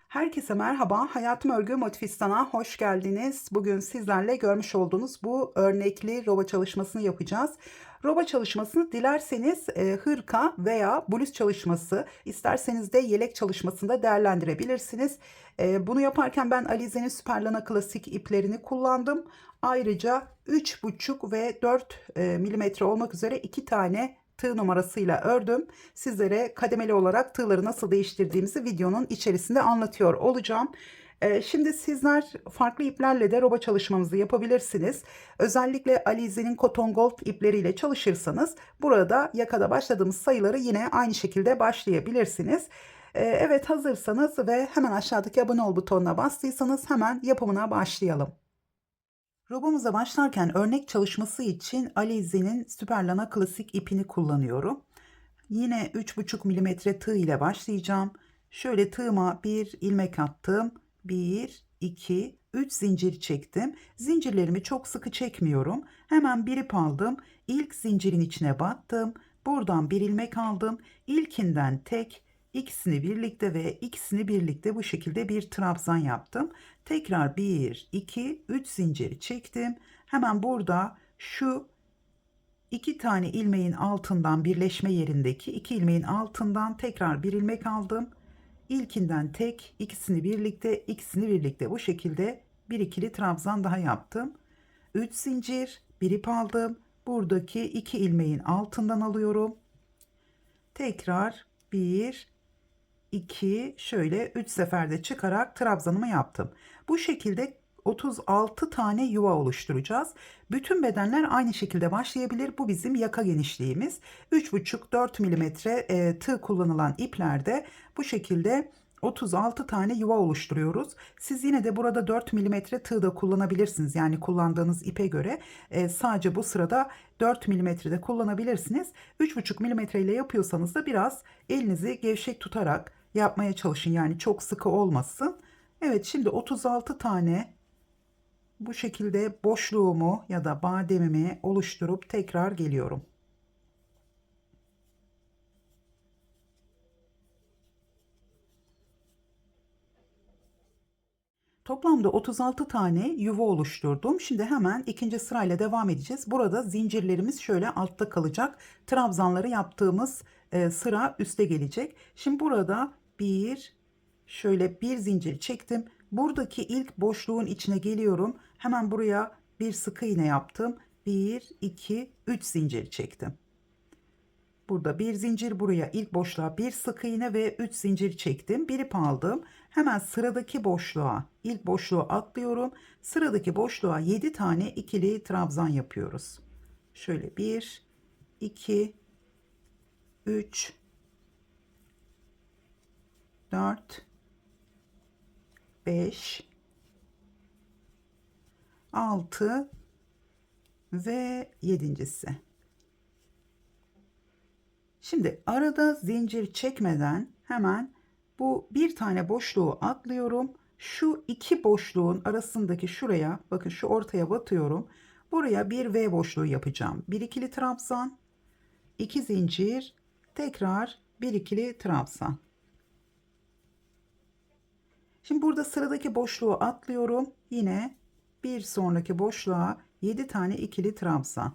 Herkese merhaba. Hayatım Örgü Motifistan'a hoş geldiniz. Bugün sizlerle görmüş olduğunuz bu örnekli roba çalışmasını yapacağız. Roba çalışmasını dilerseniz hırka veya bluz çalışması, isterseniz de yelek çalışmasında değerlendirebilirsiniz. Bunu yaparken ben Alize'nin Süperlana Klasik iplerini kullandım. Ayrıca 3,5 ve 4 milimetre olmak üzere 2 tane tığ numarasıyla ördüm. Sizlere kademeli olarak tığları nasıl değiştirdiğimizi videonun içerisinde anlatıyor olacağım. Şimdi sizler farklı iplerle de roba çalışmamızı yapabilirsiniz. Özellikle Alize'nin Cotton Gold ipleriyle çalışırsanız burada yakada başladığımız sayıları yine aynı şekilde başlayabilirsiniz. Evet, hazırsanız ve hemen aşağıdaki abone ol butonuna bastıysanız hemen yapımına başlayalım. Robamıza başlarken örnek çalışması için Alize'nin Süperlana Klasik ipini kullanıyorum. Yine 3,5 milimetre tığ ile başlayacağım. Şöyle tığıma bir ilmek attım. 1, 2, 3 zincir çektim. Zincirlerimi çok sıkı çekmiyorum. Hemen bir ip aldım. İlk zincirin içine battım. Buradan bir ilmek aldım. İlkinden tek, ikisini birlikte ve ikisini birlikte bu şekilde bir trabzan yaptım. Tekrar 1, 2, 3 zinciri çektim. Hemen burada şu 2 tane ilmeğin altından, birleşme yerindeki 2 ilmeğin altından tekrar bir ilmek aldım. İlkinden tek, ikisini birlikte, ikisini birlikte bu şekilde bir ikili trabzan daha yaptım. 3 zincir, bir ip aldım. Buradaki 2 ilmeğin altından alıyorum. Tekrar 1, 2, şöyle 3 seferde çıkarak trabzanımı yaptım. Bu şekilde 36 tane yuva oluşturacağız. Bütün bedenler aynı şekilde başlayabilir. Bu bizim yaka genişliğimiz. 3,5-4 milimetre tığ kullanılan iplerde bu şekilde 36 tane yuva oluşturuyoruz. Siz yine de burada 4 milimetre tığ da kullanabilirsiniz. Yani kullandığınız ipe göre sadece bu sırada 4 milimetre de kullanabilirsiniz. 3,5 milimetre ile yapıyorsanız da biraz elinizi gevşek tutarak yapmaya çalışın. Yani çok sıkı olmasın. Evet, şimdi 36 tane bu şekilde boşluğumu ya da bademimi oluşturup tekrar geliyorum. Toplamda 36 tane yuva oluşturdum. Şimdi hemen ikinci sırayla devam edeceğiz. Burada zincirlerimiz şöyle altta kalacak. Trabzanları yaptığımız sıra üste gelecek. Şimdi burada şöyle bir zincir çektim. Buradaki ilk boşluğun içine geliyorum. Hemen buraya bir sık iğne yaptım. 1, 2, 3 zincir çektim. Burada bir zincir, buraya ilk boşluğa bir sık iğne ve 3 zincir çektim. Bir ip aldım. Hemen sıradaki boşluğa, ilk boşluğa atlıyorum. Sıradaki boşluğa 7 tane ikili trabzan yapıyoruz. Şöyle 1, 2, 3, 4, 5, 6 ve 7.'si. Şimdi arada zincir çekmeden hemen bu bir tane boşluğu atlıyorum. Şu iki boşluğun arasındaki şuraya, bakın şu ortaya batıyorum. Buraya bir V boşluğu yapacağım. Bir ikili trabzan, 2 zincir, tekrar bir ikili trabzan. Şimdi burada sıradaki boşluğu atlıyorum. Yine bir sonraki boşluğa 7 tane ikili trabzan.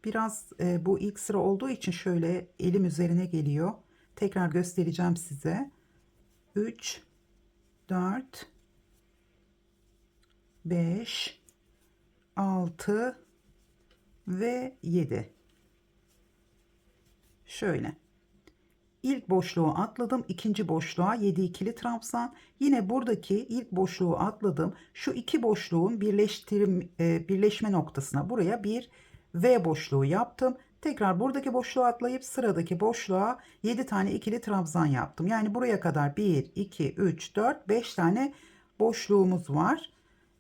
Biraz bu ilk sıra olduğu için şöyle elim üzerine geliyor. Tekrar göstereceğim size. 3, 4, 5, 6 ve 7. Şöyle. İlk boşluğu atladım. İkinci boşluğa 7 ikili trabzan. Yine buradaki ilk boşluğu atladım. Şu iki boşluğun birleşme noktasına buraya bir V boşluğu yaptım. Tekrar buradaki boşluğu atlayıp sıradaki boşluğa 7 tane ikili trabzan yaptım. Yani buraya kadar 1, 2, 3, 4, 5 tane boşluğumuz var.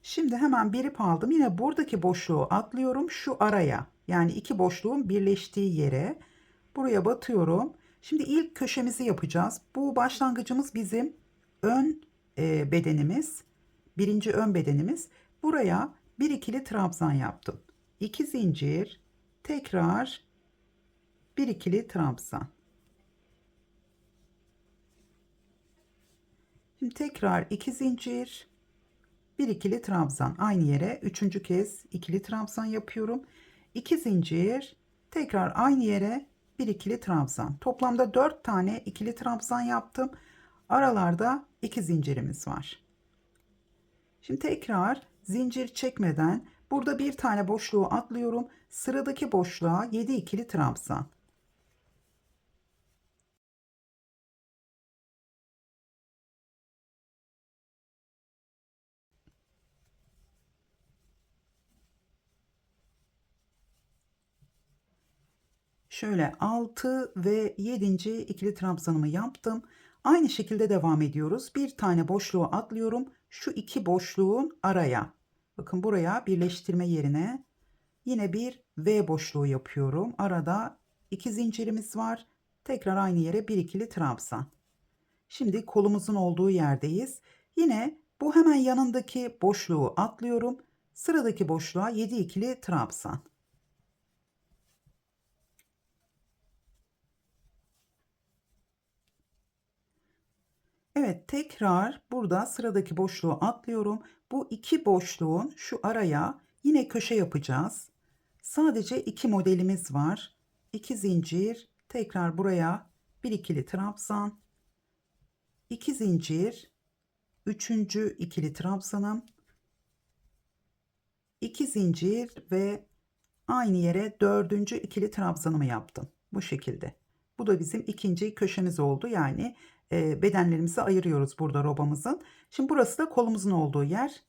Şimdi hemen bir ip aldım. Yine buradaki boşluğu atlıyorum şu araya. Yani iki boşluğun birleştiği yere. Buraya batıyorum. Şimdi ilk köşemizi yapacağız. Bu başlangıcımız bizim ön bedenimiz. Birinci ön bedenimiz. Buraya bir ikili trabzan yaptım. 2 zincir, tekrar bir ikili trabzan. Şimdi tekrar 2 zincir, bir ikili trabzan. Aynı yere üçüncü kez ikili trabzan yapıyorum. 2 zincir, tekrar aynı yere bir ikili trabzan. Toplamda 4 tane ikili trabzan yaptım. Aralarda 2 zincirimiz var. Şimdi tekrar zincir çekmeden burada bir tane boşluğu atlıyorum. Sıradaki boşluğa 7 ikili trabzan. Şöyle 6 ve 7. ikili trabzanımı yaptım. Aynı şekilde devam ediyoruz. Bir tane boşluğu atlıyorum. Şu iki boşluğun araya. Bakın buraya birleştirme yerine yine bir V boşluğu yapıyorum. Arada 2 zincirimiz var. Tekrar aynı yere bir ikili trabzan. Şimdi kolumuzun olduğu yerdeyiz. Yine bu hemen yanındaki boşluğu atlıyorum. Sıradaki boşluğa 7 ikili trabzan. Evet, tekrar burada sıradaki boşluğu atlıyorum. Bu iki boşluğun şu araya yine köşe yapacağız. Sadece iki modelimiz var. 2 zincir, tekrar buraya bir ikili trabzan, 2 zincir, üçüncü ikili trabzanım, 2 zincir ve aynı yere dördüncü ikili trabzanımı yaptım. Bu şekilde. Bu da bizim ikinci köşemiz oldu. Yani bedenlerimizi ayırıyoruz burada robamızın. Şimdi burası da kolumuzun olduğu yer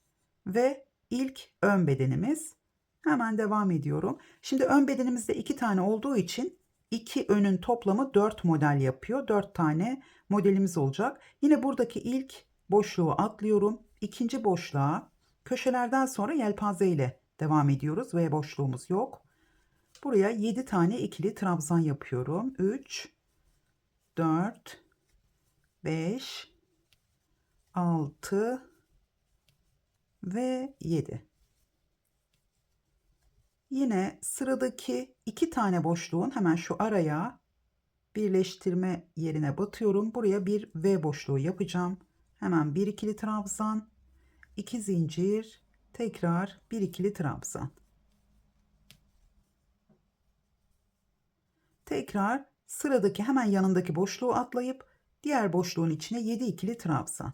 ve ilk ön bedenimiz. Hemen devam ediyorum. Şimdi ön bedenimizde iki tane olduğu için iki önün toplamı 4 model yapıyor. 4 tane modelimiz olacak. Yine buradaki ilk boşluğu atlıyorum. İkinci boşluğa köşelerden sonra yelpaze ile devam ediyoruz ve boşluğumuz yok. Buraya 7 tane ikili trabzan yapıyorum. 3, 4, 5, 6 ve 7. Yine sıradaki 2 tane boşluğun hemen şu araya birleştirme yerine batıyorum. Buraya bir V boşluğu yapacağım. Hemen bir ikili trabzan, 2 zincir, tekrar bir ikili trabzan. Tekrar sıradaki hemen yanındaki boşluğu atlayıp diğer boşluğun içine 7 ikili trabzan.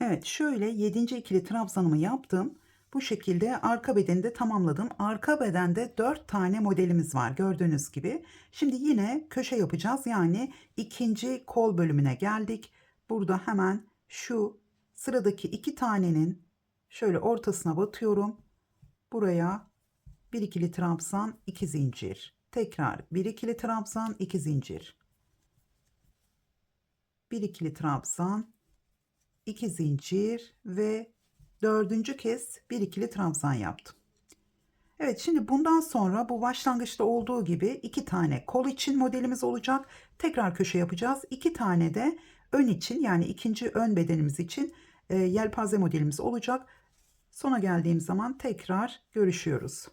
Evet, şöyle 7. ikili trabzanımı yaptım. Bu şekilde arka bedeni de tamamladım. Arka bedende 4 tane modelimiz var gördüğünüz gibi. Şimdi yine köşe yapacağız. Yani ikinci kol bölümüne geldik. Burada hemen şu sıradaki 2 tanenin şöyle ortasına batıyorum. Buraya bir ikili trabzan, 2 zincir. Tekrar bir ikili trabzan, 2 zincir. Bir ikili trabzan, 2 zincir ve dördüncü kez bir ikili trabzan yaptım. Evet, şimdi bundan sonra bu başlangıçta olduğu gibi iki tane kol için modelimiz olacak. Tekrar köşe yapacağız. İki tane de ön için yani ikinci ön bedenimiz için yelpaze modelimiz olacak. Sona geldiğim zaman tekrar görüşüyoruz.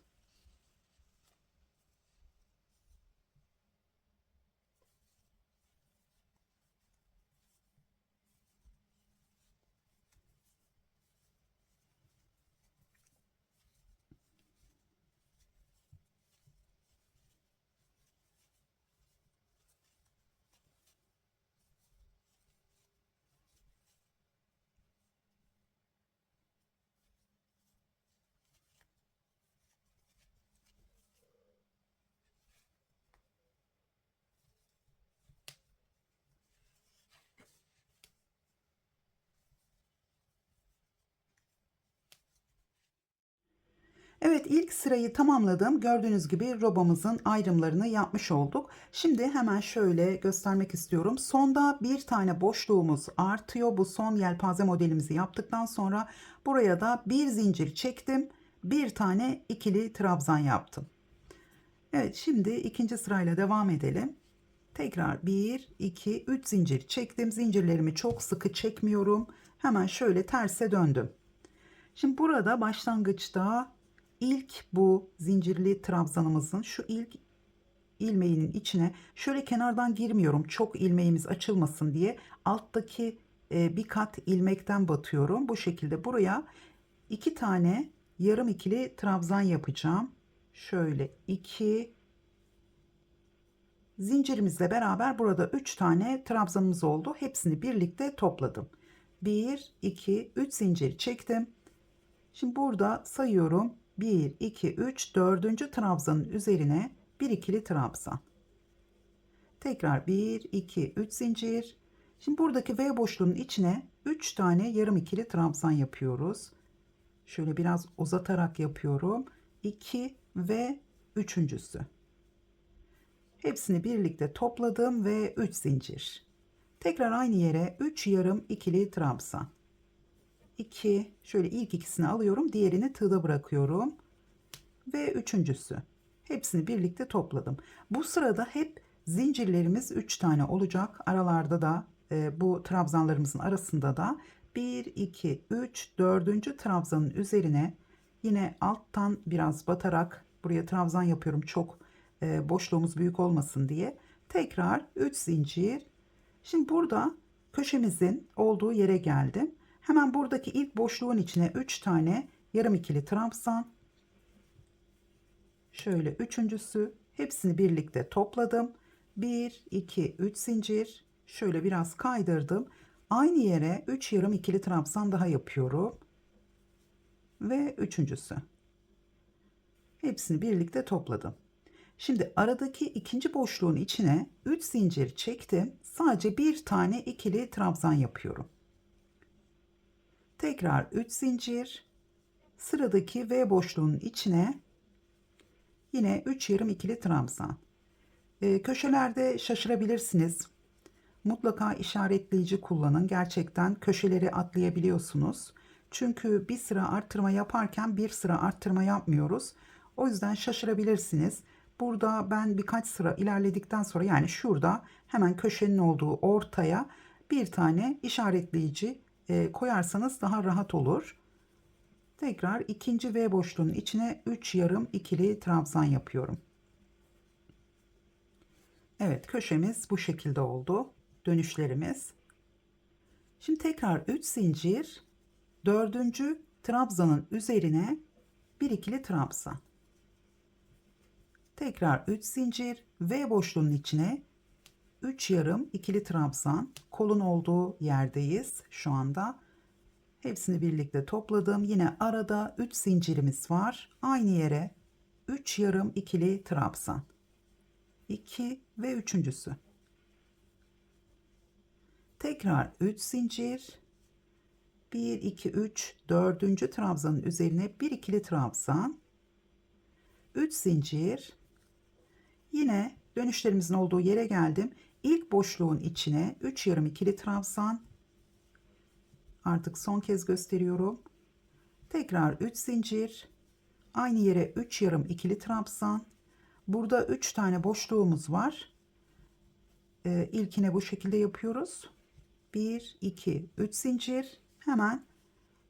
Evet, ilk sırayı tamamladım. Gördüğünüz gibi robamızın ayrımlarını yapmış olduk. Şimdi hemen şöyle göstermek istiyorum. Sonda bir tane boşluğumuz artıyor. Bu son yelpaze modelimizi yaptıktan sonra buraya da bir zincir çektim. Bir tane ikili trabzan yaptım. Evet, şimdi ikinci sırayla devam edelim. Tekrar 1, 2, 3 zincir çektim. Zincirlerimi çok sıkı çekmiyorum. Hemen şöyle terse döndüm. Şimdi burada başlangıçta ilk bu zincirli trabzanımızın şu ilk ilmeğinin içine şöyle kenardan girmiyorum. Çok ilmeğimiz açılmasın diye alttaki bir kat ilmekten batıyorum. Bu şekilde buraya 2 tane yarım ikili trabzan yapacağım. Şöyle 2 zincirimizle beraber burada 3 tane trabzanımız oldu. Hepsini birlikte topladım. 1, 2, 3 zincir çektim. Şimdi burada sayıyorum. 1, 2, 3, 4. trabzanın üzerine bir ikili trabzan. Tekrar 1, 2, 3 zincir. Şimdi buradaki V boşluğunun içine 3 tane yarım ikili trabzan yapıyoruz. Şöyle biraz uzatarak yapıyorum. 2 ve üçüncüsü. Hepsini birlikte topladım ve 3 zincir. Tekrar aynı yere 3 yarım ikili trabzan. 2, şöyle ilk ikisini alıyorum, diğerini tığda bırakıyorum ve üçüncüsü. Hepsini birlikte topladım. Bu sırada hep zincirlerimiz 3 tane olacak. Aralarda da bu trabzanlarımızın arasında da 1, 2, 3, 4. trabzanın üzerine yine alttan biraz batarak buraya trabzan yapıyorum. Çok boşluğumuz büyük olmasın diye. Tekrar 3 zincir. Şimdi burada köşemizin olduğu yere geldim. Hemen buradaki ilk boşluğun içine 3 tane yarım ikili trabzan. Şöyle üçüncüsü. Hepsini birlikte topladım. 1, 2, 3 zincir. Şöyle biraz kaydırdım. Aynı yere 3 yarım ikili trabzan daha yapıyorum. Ve üçüncüsü. Hepsini birlikte topladım. Şimdi aradaki ikinci boşluğun içine 3 zincir çektim. Sadece bir tane ikili trabzan yapıyorum. Tekrar 3 zincir. Sıradaki V boşluğunun içine yine 3 yarım ikili trabzan. Köşelerde şaşırabilirsiniz. Mutlaka işaretleyici kullanın. Gerçekten köşeleri atlayabiliyorsunuz. Çünkü bir sıra arttırma yaparken bir sıra arttırma yapmıyoruz. O yüzden şaşırabilirsiniz. Burada ben birkaç sıra ilerledikten sonra, yani şurada hemen köşenin olduğu ortaya bir tane işaretleyici koyarsanız daha rahat olur. Tekrar ikinci V boşluğunun içine 3 yarım ikili trabzan yapıyorum. Evet, köşemiz bu şekilde oldu. Dönüşlerimiz. Şimdi tekrar 3 zincir, 4. trabzanın üzerine bir ikili trabzan. Tekrar 3 zincir, V boşluğunun içine 3 yarım ikili trabzan. Kolun olduğu yerdeyiz şu anda. Hepsini birlikte topladım. Yine arada 3 zincirimiz var. Aynı yere 3 yarım ikili trabzan. 2 ve üçüncüsü. Tekrar 3 zincir. 1, 2, 3, 4. trabzanın üzerine bir ikili trabzan. 3 zincir. Yine dönüşlerimizin olduğu yere geldim. İlk boşluğun içine 3 yarım ikili trabzan. Artık son kez gösteriyorum. Tekrar 3 zincir. Aynı yere 3 yarım ikili trabzan. Burada 3 tane boşluğumuz var. İlkine bu şekilde yapıyoruz. 1, 2, 3 zincir. Hemen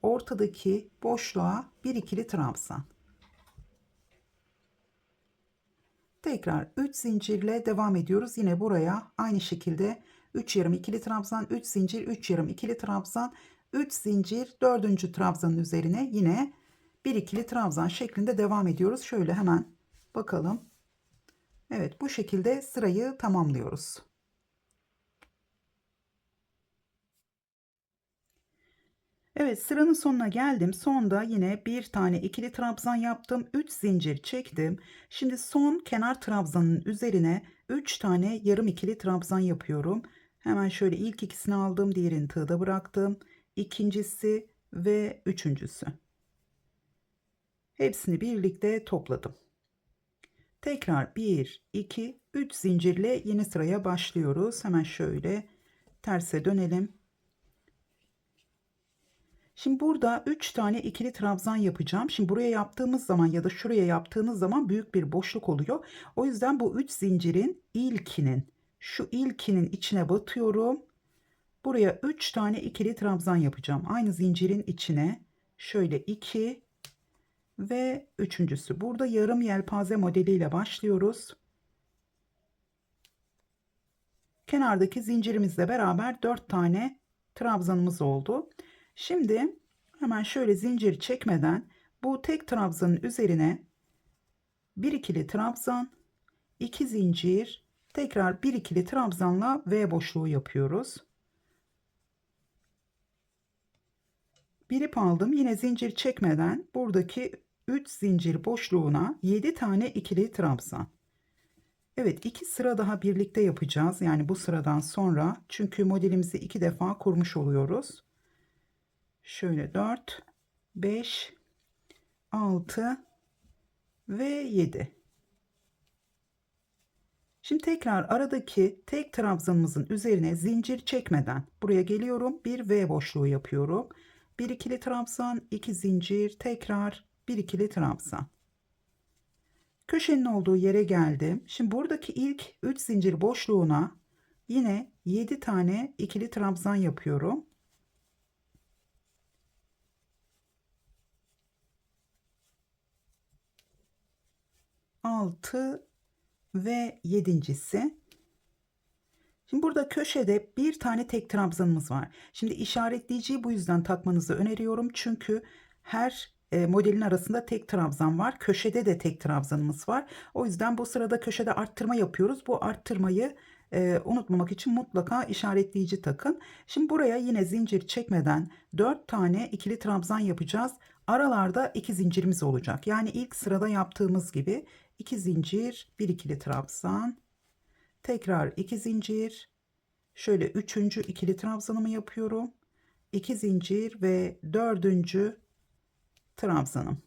ortadaki boşluğa bir ikili trabzan. Tekrar 3 zincirle devam ediyoruz. Yine buraya aynı şekilde 3 yarım ikili trabzan, 3 zincir, 3 yarım ikili trabzan, 3 zincir, 4. trabzanın üzerine yine bir ikili trabzan şeklinde devam ediyoruz. Şöyle hemen bakalım. Evet, bu şekilde sırayı tamamlıyoruz. Evet, sıranın sonuna geldim. Sonda yine bir tane ikili trabzan yaptım. 3 zincir çektim. Şimdi son kenar trabzanın üzerine 3 tane yarım ikili trabzan yapıyorum. Hemen şöyle ilk ikisini aldım. Diğerini tığda bıraktım. İkincisi ve üçüncüsü. Hepsini birlikte topladım. Tekrar 1, 2, 3 zincirle yeni sıraya başlıyoruz. Hemen şöyle terse dönelim. Şimdi burada 3 tane ikili trabzan yapacağım. Şimdi buraya yaptığımız zaman ya da şuraya yaptığınız zaman büyük bir boşluk oluyor. O yüzden bu 3 zincirin şu ilkinin içine batıyorum. Buraya 3 tane ikili trabzan yapacağım. Aynı zincirin içine şöyle 2 ve üçüncüsü. Burada yarım yelpaze modeliyle başlıyoruz. Kenardaki zincirimizle beraber 4 tane trabzanımız oldu. Şimdi hemen şöyle zincir çekmeden bu tek trabzanın üzerine bir ikili trabzan, 2 zincir, tekrar bir ikili trabzanla V boşluğu yapıyoruz. Bir ip aldım. Yine zincir çekmeden buradaki 3 zincir boşluğuna 7 tane ikili trabzan. Evet, 2 sıra daha birlikte yapacağız. Yani bu sıradan sonra, çünkü modelimizi 2 defa kurmuş oluyoruz. Şöyle 4, 5, 6 ve 7. Şimdi tekrar aradaki tek trabzanımızın üzerine zincir çekmeden buraya geliyorum. Bir V boşluğu yapıyorum. Bir ikili trabzan, 2 zincir, tekrar bir ikili trabzan. Köşenin olduğu yere geldim. Şimdi buradaki ilk 3 zincir boşluğuna yine 7 tane ikili trabzan yapıyorum. Altı ve yedincisi. Şimdi burada köşede bir tane tek trabzanımız var. Şimdi işaretleyiciyi bu yüzden takmanızı öneriyorum. Çünkü her modelin arasında tek trabzan var. Köşede de tek trabzanımız var. O yüzden bu sırada köşede arttırma yapıyoruz. Bu arttırmayı unutmamak için mutlaka işaretleyici takın. Şimdi buraya yine zincir çekmeden 4 tane ikili trabzan yapacağız. Aralarda 2 zincirimiz olacak. Yani ilk sırada yaptığımız gibi 2 zincir, 1 ikili trabzan. Tekrar 2 zincir. Şöyle 3. ikili trabzanımı yapıyorum. 2 zincir ve 4. trabzanım.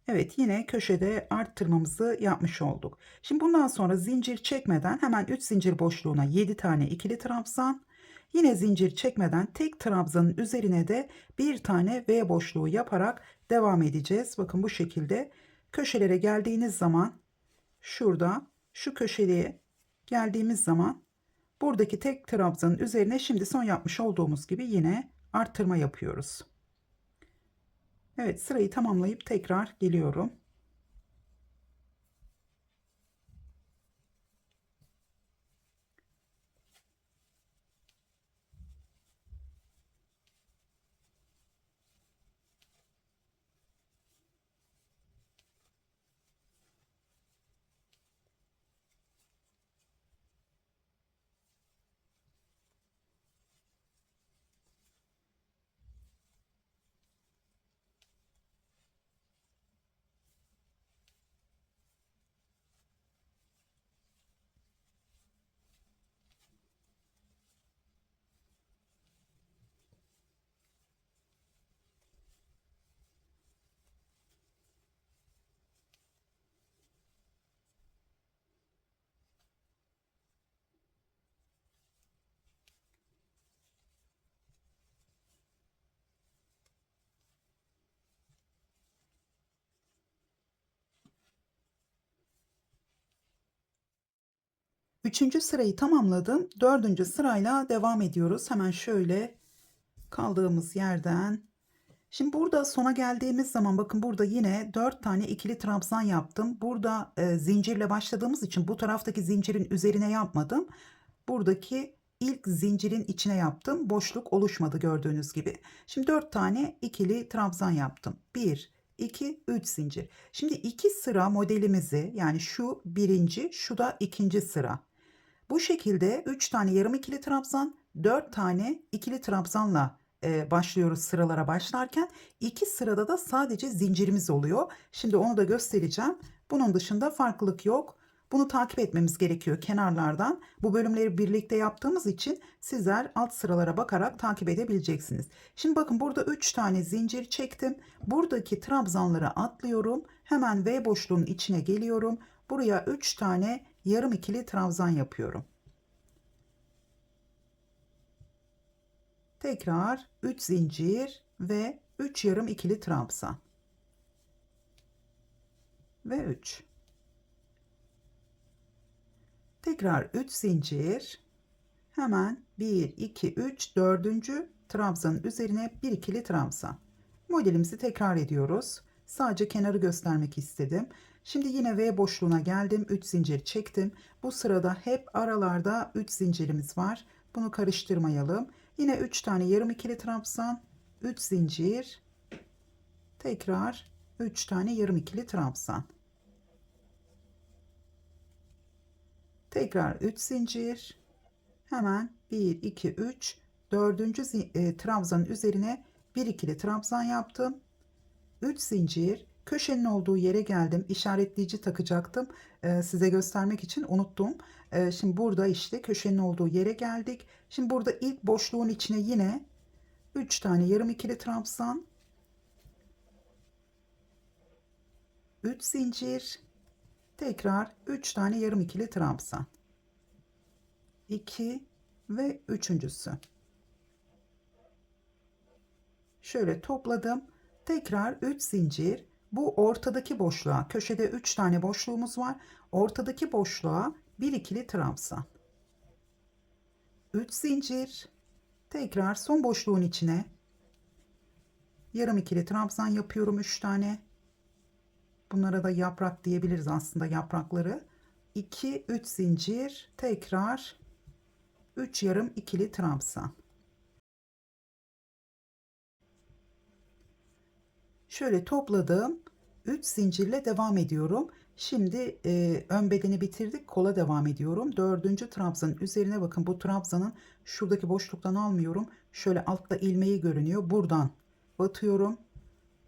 Evet, yine köşede arttırmamızı yapmış olduk. Şimdi bundan sonra zincir çekmeden hemen 3 zincir boşluğuna 7 tane ikili trabzan. Yine zincir çekmeden tek trabzanın üzerine de bir tane V boşluğu yaparak devam edeceğiz. Bakın bu şekilde köşelere geldiğiniz zaman şurada şu köşeliğe geldiğimiz zaman buradaki tek trabzanın üzerine şimdi son yapmış olduğumuz gibi yine arttırma yapıyoruz. Evet, sırayı tamamlayıp tekrar geliyorum. Üçüncü sırayı tamamladım. Dördüncü sırayla devam ediyoruz. Hemen şöyle kaldığımız yerden. Şimdi burada sona geldiğimiz zaman bakın burada yine 4 tane ikili trabzan yaptım. Burada zincirle başladığımız için bu taraftaki zincirin üzerine yapmadım. Buradaki ilk zincirin içine yaptım. Boşluk oluşmadı gördüğünüz gibi. Şimdi 4 tane ikili trabzan yaptım. 1, 2, 3 zincir. Şimdi 2 sıra modelimizi, yani şu birinci, şu da ikinci sıra. Bu şekilde 3 tane yarım ikili trabzan, 4 tane ikili trabzanla başlıyoruz sıralara başlarken. 2 sırada da sadece zincirimiz oluyor. Şimdi onu da göstereceğim. Bunun dışında farklılık yok. Bunu takip etmemiz gerekiyor kenarlardan. Bu bölümleri birlikte yaptığımız için sizler alt sıralara bakarak takip edebileceksiniz. Şimdi bakın burada 3 tane zincir çektim. Buradaki trabzanları atlıyorum. Hemen V boşluğunun içine geliyorum. Buraya 3 tane yarım ikili trabzan yapıyorum. Tekrar 3 zincir ve 3 yarım ikili trabzan. Ve 3. Tekrar 3 zincir. Hemen 1, 2, 3, 4. trabzanın üzerine bir ikili trabzan. Modelimizi tekrar ediyoruz. Sadece kenarı göstermek istedim. Şimdi yine V boşluğuna geldim. 3 zincir çektim. Bu sırada hep aralarda 3 zincirimiz var. Bunu karıştırmayalım. Yine 3 tane yarım ikili trabzan, 3 zincir, tekrar 3 tane yarım ikili trabzan. Tekrar 3 zincir. Hemen 1, 2, 3, 4. Trabzanın üzerine bir ikili trabzan yaptım. 3 zincir, köşenin olduğu yere geldim. İşaretleyici takacaktım. Size göstermek için unuttum. Şimdi burada işte köşenin olduğu yere geldik. Şimdi burada ilk boşluğun içine yine 3 tane yarım ikili trabzan, 3 zincir, tekrar 3 tane yarım ikili trabzan. 2 ve üçüncüsü. Şöyle topladım. Tekrar 3 zincir. Bu ortadaki boşluğa, köşede 3 tane boşluğumuz var. Ortadaki boşluğa bir ikili trabzan. 3 zincir. Tekrar son boşluğun içine yarım ikili trabzan yapıyorum 3 tane. Bunlara da yaprak diyebiliriz aslında, yaprakları. 2, 3 zincir. Tekrar 3 yarım ikili trabzan. Şöyle topladım. 3 zincirle devam ediyorum. Şimdi ön bedeni bitirdik. Kola devam ediyorum. 4. trabzanın üzerine bakın, bu trabzanın şuradaki boşluktan almıyorum. Şöyle altta ilmeği görünüyor. Buradan batıyorum.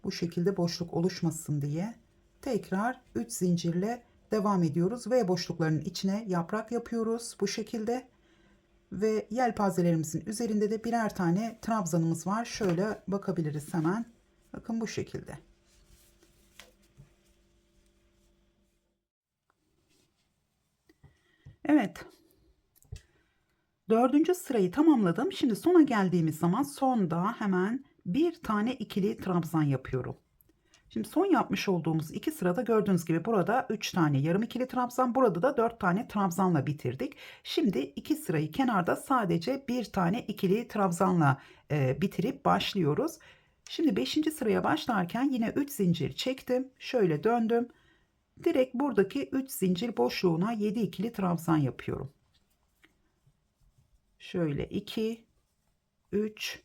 Bu şekilde boşluk oluşmasın diye. Tekrar 3 zincirle devam ediyoruz. Ve boşlukların içine yaprak yapıyoruz. Bu şekilde. Ve yelpazelerimizin üzerinde de birer tane trabzanımız var. Şöyle bakabiliriz hemen. Bakın bu şekilde. Evet. 4. sırayı tamamladım. Şimdi sona geldiğimiz zaman sonda hemen bir tane ikili trabzan yapıyorum. Şimdi son yapmış olduğumuz 2 sırada gördüğünüz gibi burada 3 tane yarım ikili trabzan, burada da 4 tane trabzanla bitirdik. Şimdi 2 sırayı kenarda sadece bir tane ikili trabzanla bitirip başlıyoruz. Şimdi 5. sıraya başlarken yine 3 zincir çektim. Şöyle döndüm. Direkt buradaki 3 zincir boşluğuna 7 ikili trabzan yapıyorum. Şöyle 2, 3,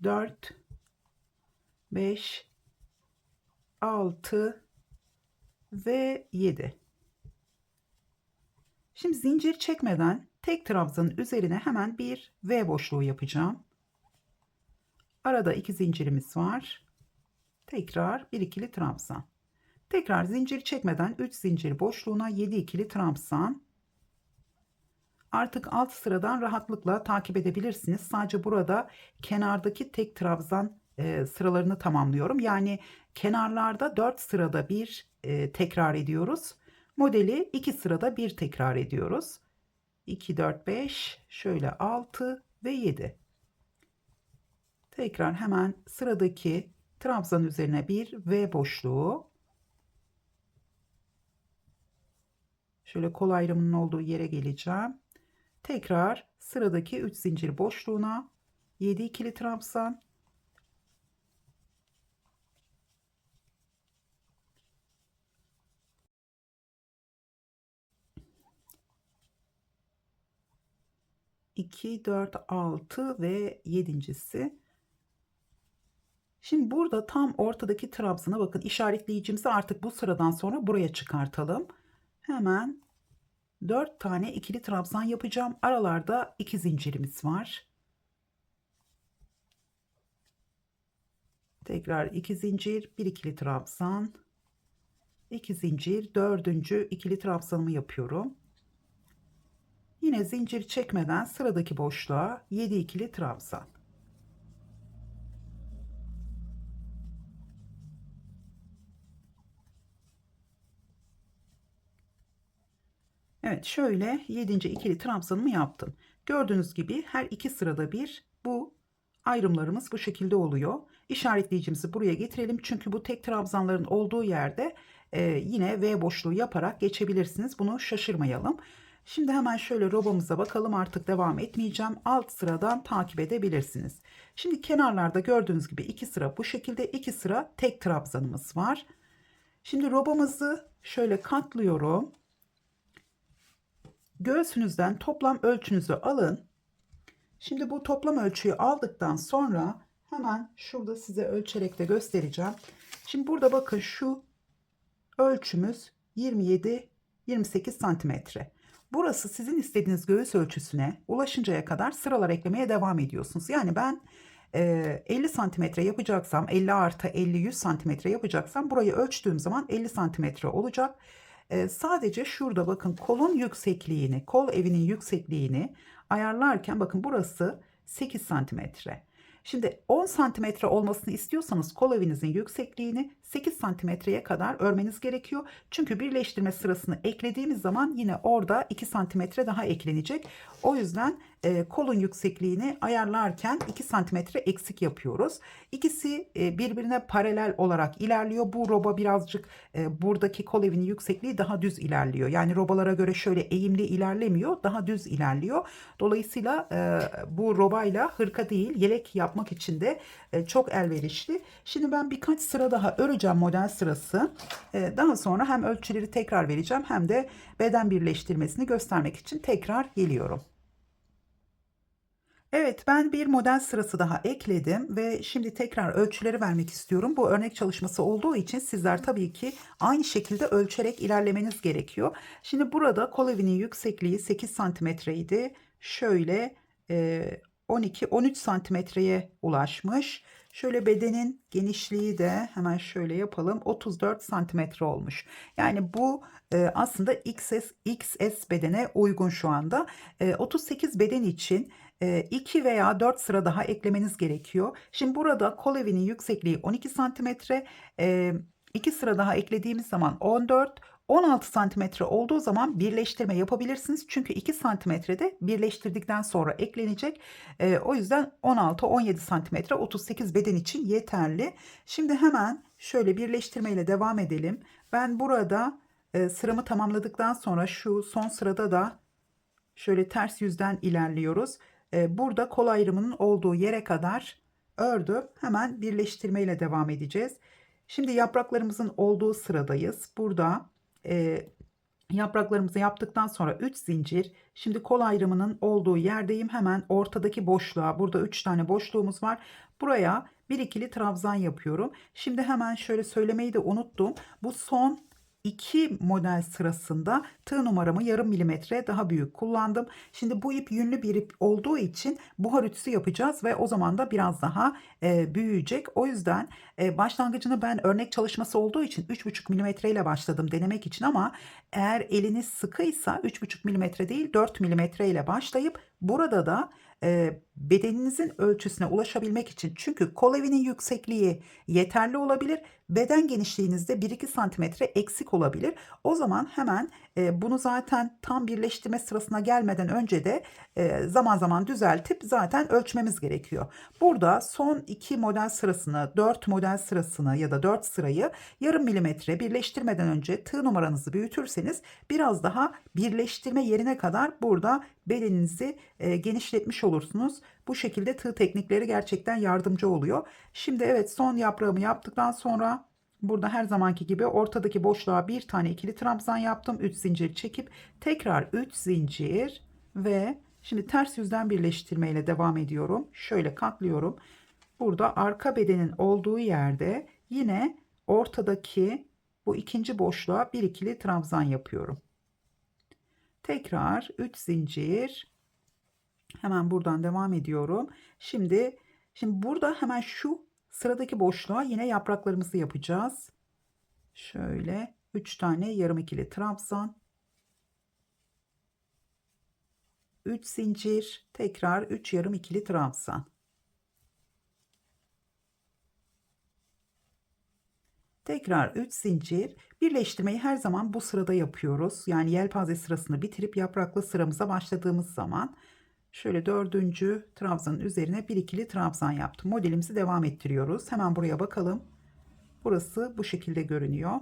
4, 5, 6 ve 7. Şimdi zincir çekmeden tek trabzanın üzerine hemen bir V boşluğu yapacağım. Arada 2 zincirimiz var. Tekrar bir ikili trabzan. Tekrar zincir çekmeden 3 zincir boşluğuna 7 ikili trabzan. Artık alt sıradan rahatlıkla takip edebilirsiniz. Sadece burada kenardaki tek trabzan sıralarını tamamlıyorum. Yani kenarlarda 4 sırada bir tekrar ediyoruz. Modeli 2 sırada bir tekrar ediyoruz. 2, 4, 5, şöyle 6 ve 7. Tekrar hemen sıradaki trabzan üzerine bir V boşluğu. Şöyle kol ayrımının olduğu yere geleceğim. Tekrar sıradaki 3 zincir boşluğuna 7 ikili trabzan. İki, 4, 6 ve yedincisi. Şimdi burada tam ortadaki trabzana bakın, işaretleyicimizi artık bu sıradan sonra buraya çıkartalım. Hemen 4 tane ikili trabzan yapacağım. Aralarda 2 zincirimiz var. Tekrar 2 zincir, bir ikili trabzan. 2 zincir, dördüncü ikili trabzanımı yapıyorum. Yine zincir çekmeden sıradaki boşluğa 7 ikili trabzan. Evet, şöyle 7. ikili trabzanımı yaptım. Gördüğünüz gibi her iki sırada bir bu ayrımlarımız bu şekilde oluyor. İşaretleyicimizi buraya getirelim. Çünkü bu tek trabzanların olduğu yerde yine V boşluğu yaparak geçebilirsiniz. Bunu şaşırmayalım. Şimdi hemen şöyle robamıza bakalım. Artık devam etmeyeceğim. Alt sıradan takip edebilirsiniz. Şimdi kenarlarda gördüğünüz gibi iki sıra bu şekilde, iki sıra tek trabzanımız var. Şimdi robamızı şöyle katlıyorum. Göğsünüzden toplam ölçünüzü alın. Şimdi bu toplam ölçüyü aldıktan sonra hemen şurada size ölçerek de göstereceğim. Şimdi burada bakın şu ölçümüz 27-28 santimetre. Burası sizin istediğiniz göğüs ölçüsüne ulaşıncaya kadar sıralar eklemeye devam ediyorsunuz. Yani ben 50 santimetre yapacaksam, 50 artı 50 100 santimetre yapacaksam burayı ölçtüğüm zaman 50 santimetre olacak. Sadece şurada bakın kolun yüksekliğini, kol evinin yüksekliğini ayarlarken bakın burası 8 santimetre. Şimdi 10 santimetre olmasını istiyorsanız kol evinizin yüksekliğini 8 santimetreye kadar örmeniz gerekiyor. Çünkü birleştirme sırasını eklediğimiz zaman yine orada 2 santimetre daha eklenecek. O yüzden kolun yüksekliğini ayarlarken 2 santimetre eksik yapıyoruz. İkisi birbirine paralel olarak ilerliyor. Bu roba birazcık buradaki kol evinin yüksekliği daha düz ilerliyor. Yani robalara göre şöyle eğimli ilerlemiyor, daha düz ilerliyor. Dolayısıyla bu robayla hırka değil yelek yapmak için de çok elverişli. Şimdi ben birkaç sıra daha öreceğim model sırası. Daha sonra hem ölçüleri tekrar vereceğim hem de beden birleştirmesini göstermek için tekrar geliyorum. Evet, ben bir model sırası daha ekledim ve şimdi tekrar ölçüleri vermek istiyorum. Bu örnek çalışması olduğu için sizler tabii ki aynı şekilde ölçerek ilerlemeniz gerekiyor. Şimdi burada kol evinin yüksekliği 8 santimetreydi. Şöyle 12-13 santimetreye ulaşmış. Şöyle bedenin genişliği de hemen şöyle yapalım. 34 santimetre olmuş. Yani bu aslında XS bedene uygun şu anda. 38 beden için 2 veya 4 sıra daha eklemeniz gerekiyor. Şimdi burada kol evinin yüksekliği 12 santimetre. 2 sıra daha eklediğimiz zaman 14, 16 santimetre olduğu zaman birleştirme yapabilirsiniz. Çünkü 2 santimetrede birleştirdikten sonra eklenecek. O yüzden 16-17 santimetre 38 beden için yeterli. Şimdi hemen şöyle birleştirmeyle devam edelim. Ben burada sıramı tamamladıktan sonra şu son sırada da şöyle ters yüzden ilerliyoruz. Burada kol ayrımının olduğu yere kadar ördüm. Hemen birleştirmeyle devam edeceğiz. Şimdi yapraklarımızın olduğu sıradayız. Burada yapraklarımızı yaptıktan sonra 3 zincir. Şimdi kol ayrımının olduğu yerdeyim. Hemen ortadaki boşluğa, burada 3 tane boşluğumuz var. Buraya bir ikili trabzan yapıyorum. Şimdi hemen şöyle söylemeyi de unuttum. Bu son 2 model sırasında tığ numaramı yarım milimetre daha büyük kullandım. Şimdi bu ip yünlü bir ip olduğu için buhar ütüsü yapacağız ve o zaman da biraz daha büyüyecek. O yüzden başlangıcını ben örnek çalışması olduğu için 3,5 milimetre ile başladım denemek için, ama eğer eliniz sıkıysa 3,5 milimetre değil 4 milimetre ile başlayıp burada da bedeninizin ölçüsüne ulaşabilmek için, çünkü kol evinin yüksekliği yeterli olabilir, beden genişliğinizde 1-2 santimetre eksik olabilir. O zaman hemen bunu zaten tam birleştirme sırasına gelmeden önce de zaman zaman düzeltip zaten ölçmemiz gerekiyor. Burada son 2 model sırasını, 4 model sırasını ya da 4 sırayı yarım milimetre birleştirmeden önce tığ numaranızı büyütürseniz biraz daha birleştirme yerine kadar burada bedeninizi genişletmiş olursunuz. Bu şekilde tığ teknikleri gerçekten yardımcı oluyor. Şimdi evet, son yaprağımı yaptıktan sonra burada her zamanki gibi ortadaki boşluğa bir tane ikili trabzan yaptım. 3 zincir çekip tekrar 3 zincir ve şimdi ters yüzden birleştirme ile devam ediyorum. Şöyle katlıyorum. Burada arka bedenin olduğu yerde yine ortadaki bu ikinci boşluğa bir ikili trabzan yapıyorum. Tekrar 3 zincir. Hemen buradan devam ediyorum. Şimdi burada hemen şu sıradaki boşluğa yine yapraklarımızı yapacağız. Şöyle 3 tane yarım ikili trabzan, 3 zincir, tekrar 3 yarım ikili trabzan. Tekrar 3 zincir. Birleştirmeyi her zaman bu sırada yapıyoruz. Yani yelpaze sırasını bitirip yapraklı sıramıza başladığımız zaman şöyle dördüncü trabzanın üzerine bir ikili trabzan yaptım. Modelimizi devam ettiriyoruz. Hemen buraya bakalım. Burası bu şekilde görünüyor.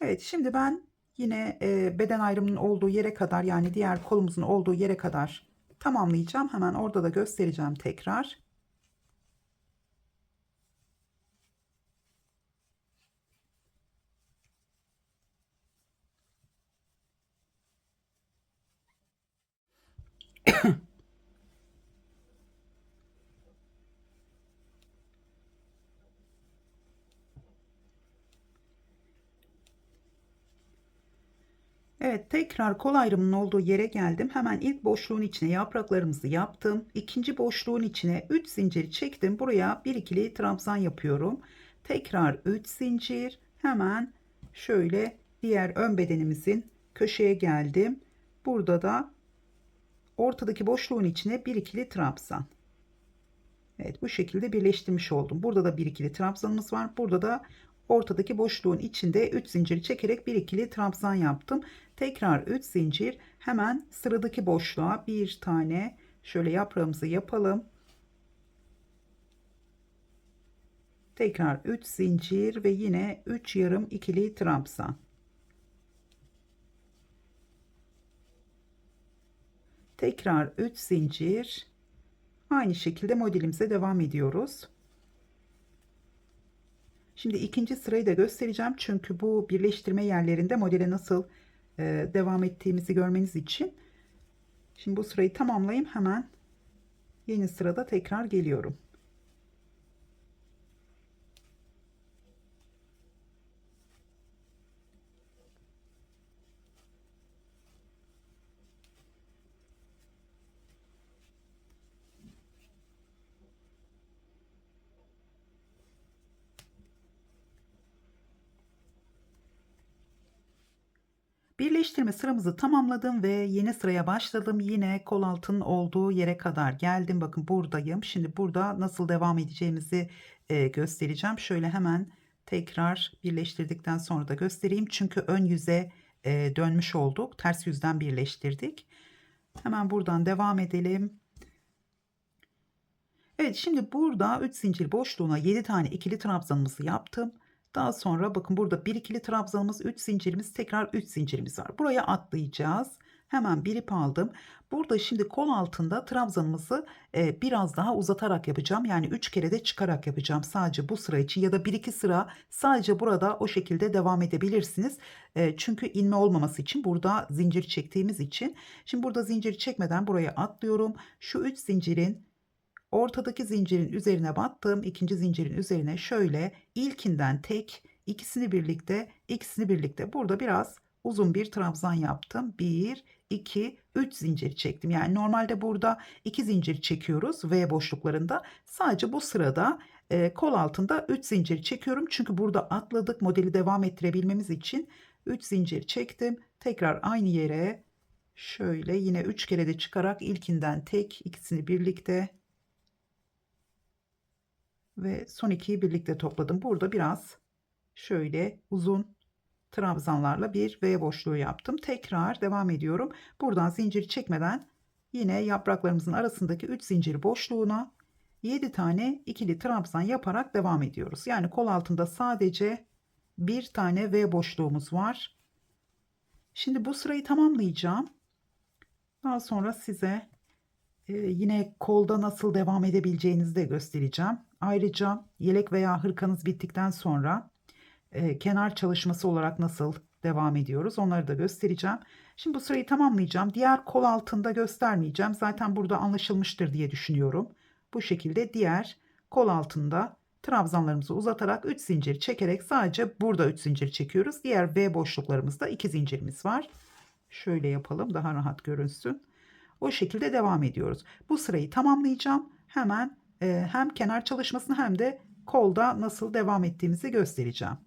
Evet, şimdi ben yine beden ayrımının olduğu yere kadar, yani diğer kolumuzun olduğu yere kadar tamamlayacağım. Hemen orada da göstereceğim tekrar. Evet, tekrar kol ayrımının olduğu yere geldim. Hemen ilk boşluğun içine yapraklarımızı yaptım. İkinci boşluğun içine 3 zincir çektim. Buraya bir ikili trabzan yapıyorum. Tekrar 3 zincir. Hemen şöyle diğer ön bedenimizin köşeye geldim. Burada da ortadaki boşluğun içine bir ikili trabzan. Evet, bu şekilde birleştirmiş oldum. Burada da bir ikili trabzanımız var. Burada da ortadaki boşluğun içinde 3 zincir çekerek bir ikili trabzan yaptım. Tekrar 3 zincir, hemen sıradaki boşluğa bir tane şöyle yaprağımızı yapalım. Tekrar 3 zincir ve yine 3 yarım ikili trabzan. Tekrar 3 zincir. Aynı şekilde modelimize devam ediyoruz. Şimdi ikinci sırayı da göstereceğim. Çünkü bu birleştirme yerlerinde modele nasıl devam ettiğimizi görmeniz için. Şimdi bu sırayı tamamlayayım. Hemen yeni sırada tekrar geliyorum. Birleştirme sıramızı tamamladım ve yeni sıraya başladım. Yine kol altının olduğu yere kadar geldim. Bakın buradayım. Şimdi burada nasıl devam edeceğimizi göstereceğim. Şöyle hemen tekrar birleştirdikten sonra da göstereyim. Çünkü ön yüze dönmüş olduk. Ters yüzden birleştirdik. Hemen buradan devam edelim. Evet, şimdi burada 3 zincir boşluğuna 7 tane ikili trabzanımızı yaptım. Daha sonra bakın burada bir ikili trabzanımız, 3 zincirimiz, tekrar 3 zincirimiz var. Buraya atlayacağız. Hemen bir ip aldım. Burada şimdi kol altında trabzanımızı biraz daha uzatarak yapacağım. Yani 3 kere de çıkarak yapacağım sadece bu sıra için, ya da 1-2 sıra sadece burada o şekilde devam edebilirsiniz. Çünkü inme olmaması için burada zincir çektiğimiz için. Şimdi burada zincir çekmeden buraya atlıyorum. Şu 3 zincirin ortadaki zincirin üzerine battım. İkinci zincirin üzerine şöyle ilkinden tek, ikisini birlikte. Burada biraz uzun bir trabzan yaptım. 1, 2, 3 zincir çektim. Yani normalde burada 2 zincir çekiyoruz V boşluklarında. Sadece bu sırada kol altında 3 zincir çekiyorum. Çünkü burada atladık, modeli devam ettirebilmemiz için 3 zincir çektim. Tekrar aynı yere şöyle yine 3 kere de çıkarak ilkinden tek, ikisini birlikte ve son ikiyi birlikte topladım. Burada biraz şöyle uzun trabzanlarla bir V boşluğu yaptım. Tekrar devam ediyorum. Buradan zincir çekmeden yine yapraklarımızın arasındaki 3 zincir boşluğuna 7 tane ikili trabzan yaparak devam ediyoruz. Yani kol altında sadece bir tane V boşluğumuz var. Şimdi bu sırayı tamamlayacağım. Daha sonra size yine kolda nasıl devam edebileceğinizi de göstereceğim. Ayrıca yelek veya hırkanız bittikten sonra kenar çalışması olarak nasıl devam ediyoruz onları da göstereceğim. Şimdi bu sırayı tamamlayacağım. Diğer kol altında göstermeyeceğim. Zaten burada anlaşılmıştır diye düşünüyorum. Bu şekilde diğer kol altında trabzanlarımızı uzatarak 3 zincir çekerek sadece burada 3 zincir çekiyoruz. Diğer V boşluklarımızda 2 zincirimiz var. Şöyle yapalım, daha rahat görünsün. O şekilde devam ediyoruz. Bu sırayı tamamlayacağım. Hemen hem kenar çalışmasını hem de kolda nasıl devam ettiğimizi göstereceğim.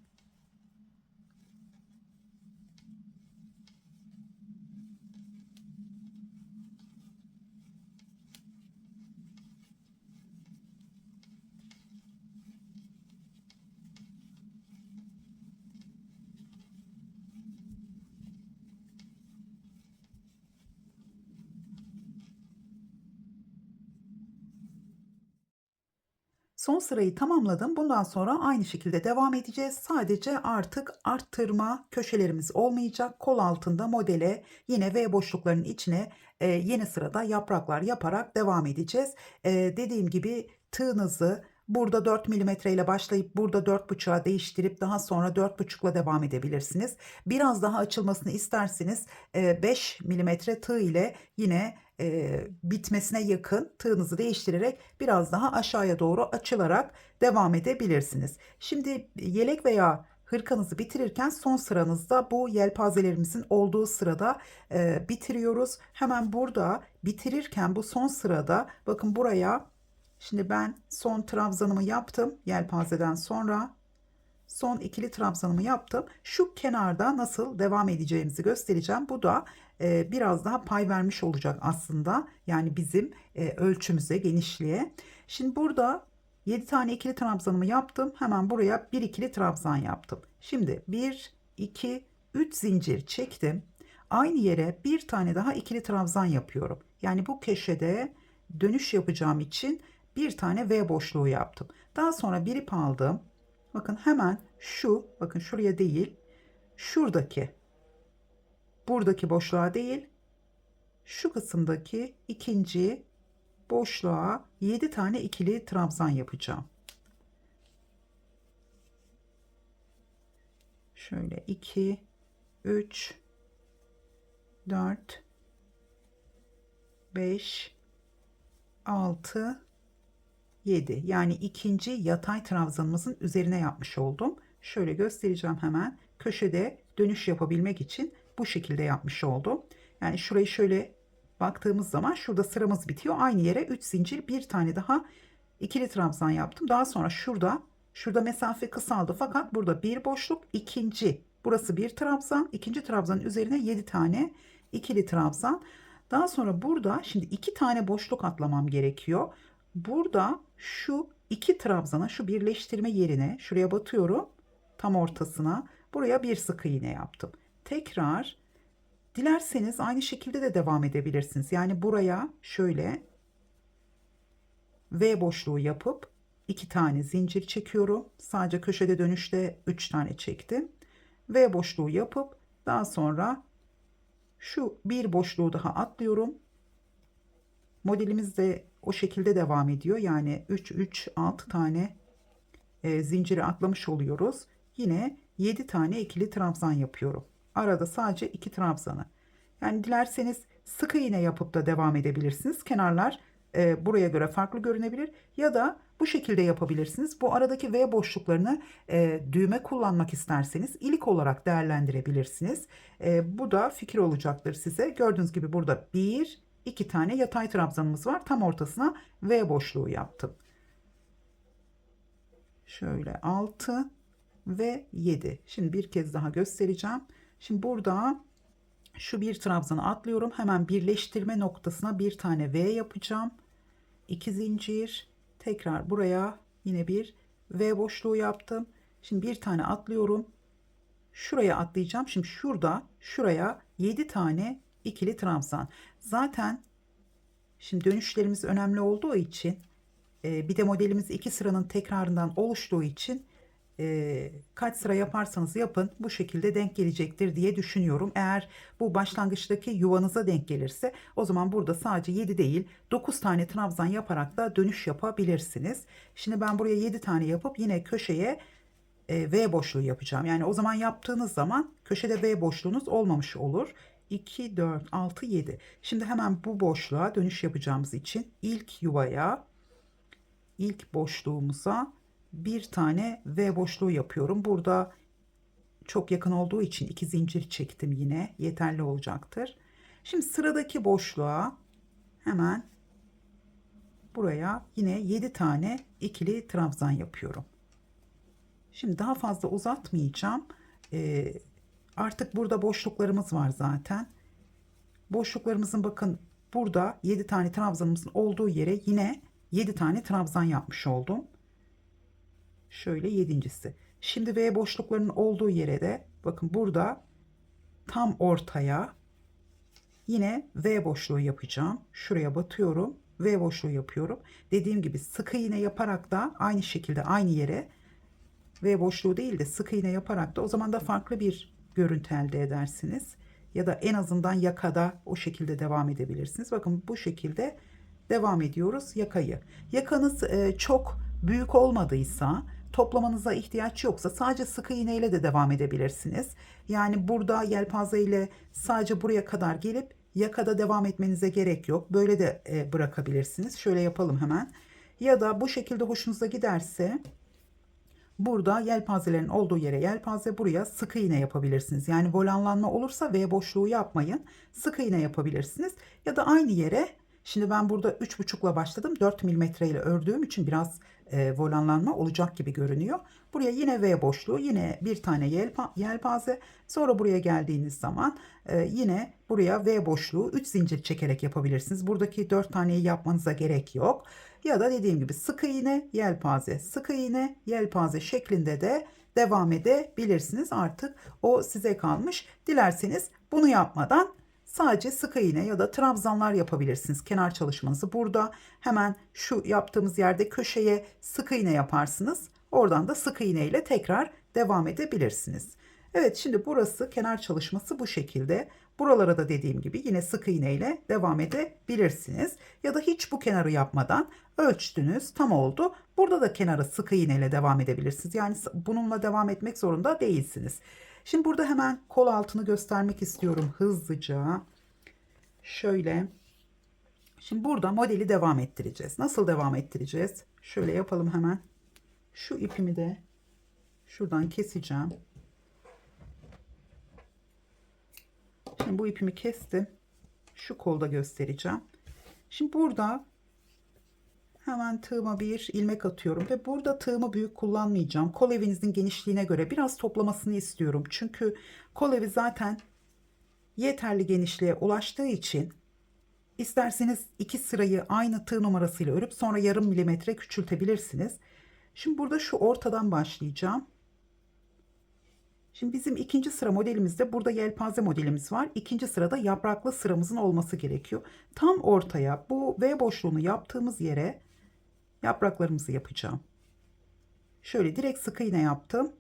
Son sırayı tamamladım. Bundan sonra aynı şekilde devam edeceğiz. Sadece artık arttırma köşelerimiz olmayacak. Kol altında modele yine V boşluklarının içine yeni sırada yapraklar yaparak devam edeceğiz. Dediğim gibi tığınızı burada 4 milimetre ile başlayıp burada 4,5'a değiştirip daha sonra 4,5'la devam edebilirsiniz. Biraz daha açılmasını isterseniz 5 milimetre tığ ile yine bitmesine yakın tığınızı değiştirerek biraz daha aşağıya doğru açılarak devam edebilirsiniz. Şimdi yelek veya hırkanızı bitirirken son sıranızda bu yelpazelerimizin olduğu sırada bitiriyoruz. Hemen burada bitirirken bu son sırada bakın buraya, şimdi ben son trabzanımı yaptım yelpazeden sonra. Son ikili trabzanımı yaptım. Şu kenarda nasıl devam edeceğimizi göstereceğim. Bu da biraz daha pay vermiş olacak aslında. Yani bizim ölçümüze, genişliğe. Şimdi burada 7 tane ikili trabzanımı yaptım. Hemen buraya bir ikili trabzan yaptım. Şimdi 1, 2, 3 zincir çektim. Aynı yere bir tane daha ikili trabzan yapıyorum. Yani bu köşede dönüş yapacağım için bir tane V boşluğu yaptım. Daha sonra bir ip aldım. Bakın hemen şu, bakın şuraya değil, şuradaki, buradaki boşluğa değil, şu kısımdaki ikinci boşluğa 7 tane ikili trabzan yapacağım. Şöyle 2, 3, 4, 5, 6, 7. Yani ikinci yatay trabzanımızın üzerine yapmış oldum. Şöyle göstereceğim hemen. Köşede dönüş yapabilmek için bu şekilde yapmış oldum. Yani şurayı şöyle baktığımız zaman şurada sıramız bitiyor. Aynı yere 3 zincir, bir tane daha ikili trabzan yaptım. Daha sonra şurada mesafe kısaldı fakat burada bir boşluk, ikinci, burası bir trabzan, ikinci trabzanın üzerine 7 tane ikili trabzan. Daha sonra burada şimdi 2 tane boşluk atlamam gerekiyor. Burada şu iki trabzana, şu birleştirme yerine şuraya batıyorum, tam ortasına buraya bir sık iğne yaptım. Tekrar dilerseniz aynı şekilde de devam edebilirsiniz. Yani buraya şöyle V boşluğu yapıp 2 tane zincir çekiyorum. Sadece köşede dönüşte 3 tane çektim. V boşluğu yapıp daha sonra şu bir boşluğu daha atlıyorum. Modelimiz de o şekilde devam ediyor. Yani 3 3 6 tane zinciri atlamış oluyoruz. Yine 7 tane ikili trabzan yapıyorum. Arada sadece 2 trabzanı. Yani dilerseniz sık iğne yapıp da devam edebilirsiniz. Kenarlar buraya göre farklı görünebilir ya da bu şekilde yapabilirsiniz. Bu aradaki V boşluklarını düğme kullanmak isterseniz ilik olarak değerlendirebilirsiniz. Bu da fikir olacaktır size. Gördüğünüz gibi burada 1, 2 tane yatay trabzanımız var. Tam ortasına V boşluğu yaptım. Şöyle 6 ve 7. Şimdi bir kez daha göstereceğim. Şimdi burada şu bir trabzanı atlıyorum. Hemen birleştirme noktasına bir tane V yapacağım. 2 zincir. Tekrar buraya yine bir V boşluğu yaptım. Şimdi bir tane atlıyorum. Şuraya atlayacağım. Şimdi şuraya 7 tane ikili trabzan. Zaten şimdi dönüşlerimiz önemli olduğu için bir de modelimiz 2 sıranın tekrarından oluştuğu için kaç sıra yaparsanız yapın bu şekilde denk gelecektir diye düşünüyorum. Eğer bu başlangıçtaki yuvanıza denk gelirse o zaman burada sadece 7 değil 9 tane trabzan yaparak da dönüş yapabilirsiniz. Şimdi ben buraya 7 tane yapıp yine köşeye V boşluğu yapacağım. Yani o zaman yaptığınız zaman köşede V boşluğunuz olmamış olur. 2, 4, 6, 7. Şimdi hemen bu boşluğa dönüş yapacağımız için ilk boşluğumuza bir tane V boşluğu yapıyorum. Burada çok yakın olduğu için 2 zincir çektim, yine yeterli olacaktır. Şimdi sıradaki boşluğa hemen buraya yine 7 tane ikili trabzan yapıyorum. Şimdi daha fazla uzatmayacağım. Artık burada boşluklarımız var zaten. Boşluklarımızın bakın burada 7 tane trabzanımızın olduğu yere yine 7 tane trabzan yapmış oldum. Şöyle yedincisi. Şimdi V boşluklarının olduğu yere de bakın burada tam ortaya yine V boşluğu yapacağım. Şuraya batıyorum. V boşluğu yapıyorum. Dediğim gibi sık iğne yaparak da aynı şekilde aynı yere V boşluğu değil de sık iğne yaparak da o zaman da farklı bir görüntü elde edersiniz. Ya da en azından yakada o şekilde devam edebilirsiniz. Bakın bu şekilde devam ediyoruz yakayı. Yakanız çok büyük olmadıysa, toplamanıza ihtiyaç yoksa sadece sık iğne ile de devam edebilirsiniz. Yani burada yelpaze ile sadece buraya kadar gelip yakada devam etmenize gerek yok. Böyle de bırakabilirsiniz. Şöyle yapalım hemen. Ya da bu şekilde hoşunuza giderse burada yelpazelerin olduğu yere yelpaze, buraya sık iğne yapabilirsiniz. Yani volanlanma olursa V boşluğu yapmayın. Sık iğne yapabilirsiniz. Ya da aynı yere, şimdi ben burada 3,5'la başladım. 4 milimetre ile ördüğüm için biraz volanlanma olacak gibi görünüyor. Buraya yine V boşluğu, yine bir tane yelpaze. Sonra buraya geldiğiniz zaman yine buraya V boşluğu 3 zincir çekerek yapabilirsiniz. Buradaki 4 taneyi yapmanıza gerek yok. Ya da dediğim gibi sık iğne, yelpaze, sık iğne, yelpaze şeklinde de devam edebilirsiniz. Artık o size kalmış. Dilerseniz bunu yapmadan sadece sık iğne ya da trabzanlar yapabilirsiniz. Kenar çalışmanızı burada hemen şu yaptığımız yerde köşeye sık iğne yaparsınız. Oradan da sık iğne ile tekrar devam edebilirsiniz. Evet, şimdi burası kenar çalışması bu şekilde. Buralara da dediğim gibi yine sık iğne ile devam edebilirsiniz. Ya da hiç bu kenarı yapmadan ölçtünüz, tam oldu. Burada da kenarı sık iğne ile devam edebilirsiniz. Yani bununla devam etmek zorunda değilsiniz. Şimdi burada hemen kol altını göstermek istiyorum hızlıca. Şöyle. Şimdi burada modeli devam ettireceğiz. Nasıl devam ettireceğiz? Şöyle yapalım hemen. Şu ipimi de şuradan keseceğim. Şimdi bu ipimi kestim. Şu kolda göstereceğim. Şimdi burada hemen tığıma bir ilmek atıyorum ve burada tığımı büyük kullanmayacağım. Kol evinizin genişliğine göre biraz toplamasını istiyorum. Çünkü kol evi zaten yeterli genişliğe ulaştığı için isterseniz iki sırayı aynı tığ numarasıyla örüp sonra yarım milimetre küçültebilirsiniz. Şimdi burada şu ortadan başlayacağım. Şimdi bizim ikinci sıra modelimizde burada yelpaze modelimiz var. İkinci sırada yapraklı sıramızın olması gerekiyor. Tam ortaya bu V boşluğunu yaptığımız yere yapraklarımızı yapacağım. Şöyle direkt sık iğne yaptım.